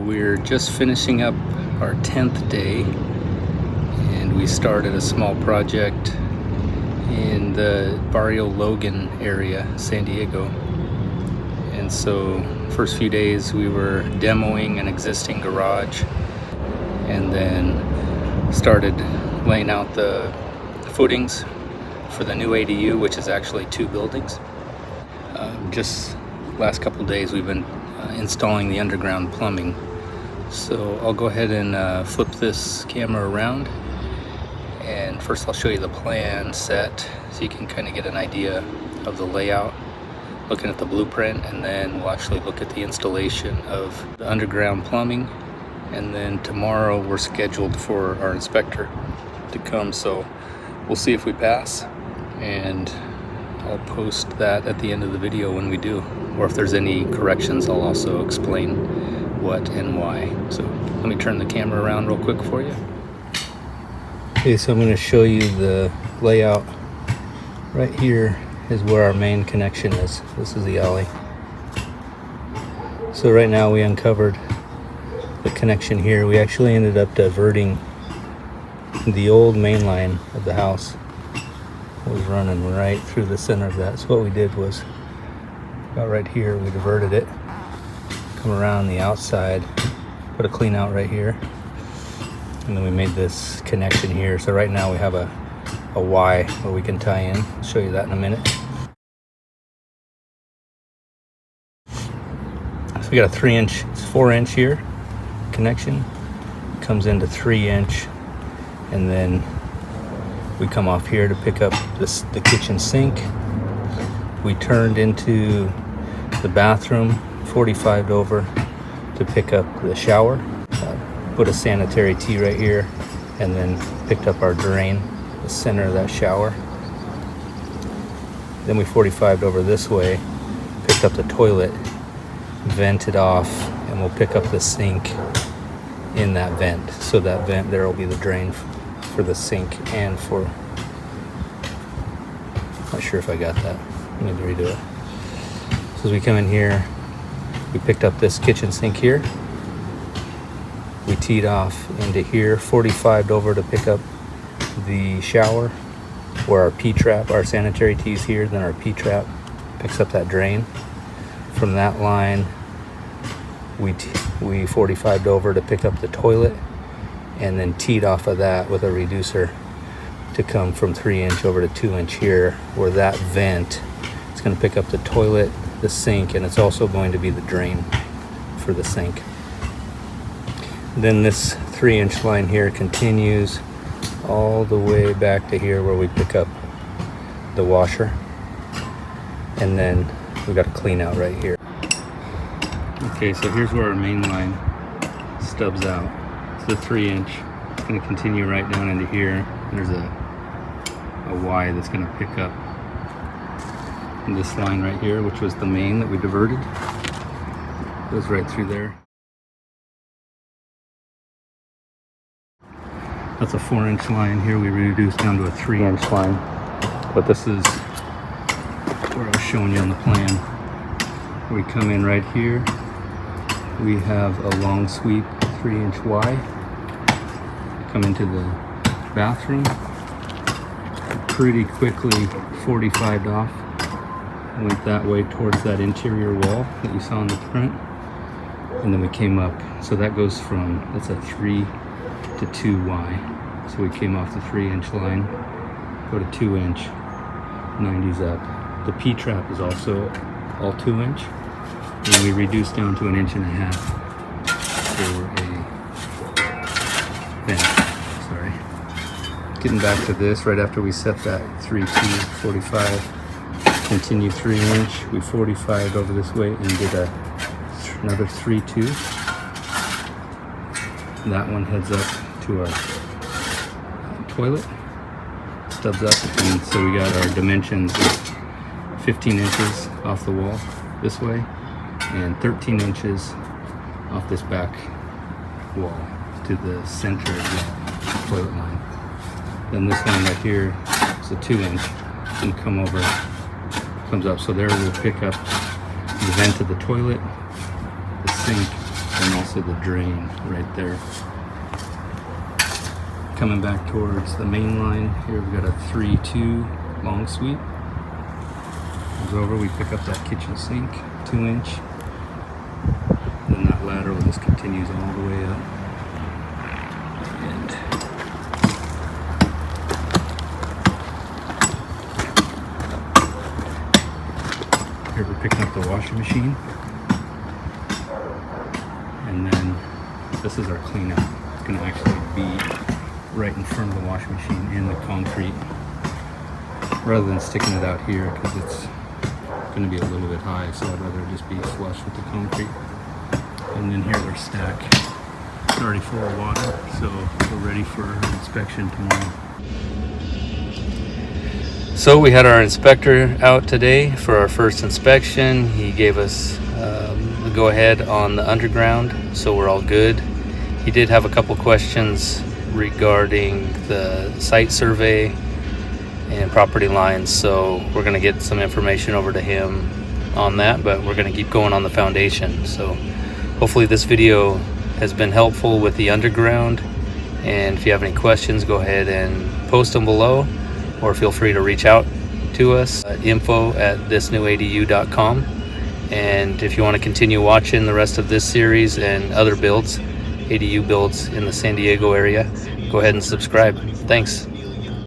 We're just finishing up our 10th day, and we started a small project in the Barrio Logan area, San Diego. And so first few days we were demoing an existing garage, and then started laying out the footings for the new ADU, which is actually 2 buildings. Just last couple days we've been installing the underground plumbing. So I'll go ahead and flip this camera around, and first I'll show you the plan set so you can kind of get an idea of the layout, looking at the blueprint, and then we'll actually look at the installation of the underground plumbing. And then tomorrow we're scheduled for our inspector to come, so we'll see if we pass, and I'll post that at the end of the video when we do, or if there's any corrections I'll also explain what and why. So let me turn the camera around real quick for you. Okay, so I'm going to show you the layout. Right here is where our main connection is. This is the alley. So right now we uncovered the connection here. We actually ended up diverting the old main line of the house. Was running right through the center of that. So what we did was, about right here, we diverted it, come around the outside, put a clean out right here, and then we made this connection here. So right now we have a Y where we can tie in. I'll show you that in a minute. So we got a 3-inch, it's 4-inch here connection, comes into 3-inch, and then we come off here to pick up the kitchen sink. We turned into the bathroom, 45'd over to pick up the shower. Put a sanitary tee right here, and then picked up our drain, the center of that shower. Then we 45'd over this way, picked up the toilet, vented off, and we'll pick up the sink in that vent. So that vent there will be the drain for the sink and for, not sure if I got that, I need to redo it. So as we come in here, we picked up this kitchen sink here, we teed off into here, 45'd over to pick up the shower, where our P-trap, our sanitary tee's here, then our P-trap picks up that drain. From that line we 45'd over to pick up the toilet, and then teed off of that with a reducer to come from 3-inch over to 2-inch here, where that vent is going to pick up the toilet, the sink, and it's also going to be the drain for the sink. Then this 3-inch line here continues all the way back to here where we pick up the washer, and then we got a clean out right here. Okay, so here's where our main line stubs out. It's the 3-inch. It's going to continue right down into here. There's a Y that's going to pick up this line right here, which was the main that we diverted. Goes right through there. That's a 4-inch line. Here we reduced down to a 3-inch line. But this is where I was showing you on the plan. We come in right here. We have a long sweep 3-inch Y. Come into the bathroom. Pretty quickly 45'd off. Went that way towards that interior wall that you saw in the print. And then we came up. So that goes from, that's a 3 to 2Y. So we came off the 3-inch line, go to 2-inch, 90's up. The P-trap is also all 2-inch. And we reduced down to 1.5 inches for a vent. Sorry. Getting back to this, right after we set that 3-2 45, continue 3-inch, we 45'd over this way and did another 3-2. That one heads up to our toilet, stubs up, and so we got our dimensions of 15 inches off the wall this way, and 13 inches off this back wall to the center of the toilet line. Then this line right here is a 2-inch and come over, comes up. So there we'll pick up the vent of the toilet, the sink, and also the drain right there. Coming back towards the main line, here we've got a 3-2 long suite. Comes over, we pick up that kitchen sink, 2-inch. Then that lateral just continues all the way up. And here we're picking up the washing machine. And then this is our cleanup. It's going to actually be right in front of the washing machine in the concrete, rather than sticking it out here because it's going to be a little bit high, so I'd rather just be flush with the concrete. And then here's our stack. It's already full of water, so we're ready for inspection tomorrow. So we had our inspector out today for our first inspection. He gave us the go-ahead on the underground, so we're all good. He did have a couple questions regarding the site survey and property lines, so we're going to get some information over to him on that, but we're going to keep going on the foundation. So hopefully this video has been helpful with the underground, and if you have any questions, go ahead and post them below, or feel free to reach out to us at info@thisnewadu.com. And if you want to continue watching the rest of this series and other builds, ADU builds in the San Diego area, go ahead and subscribe. Thanks.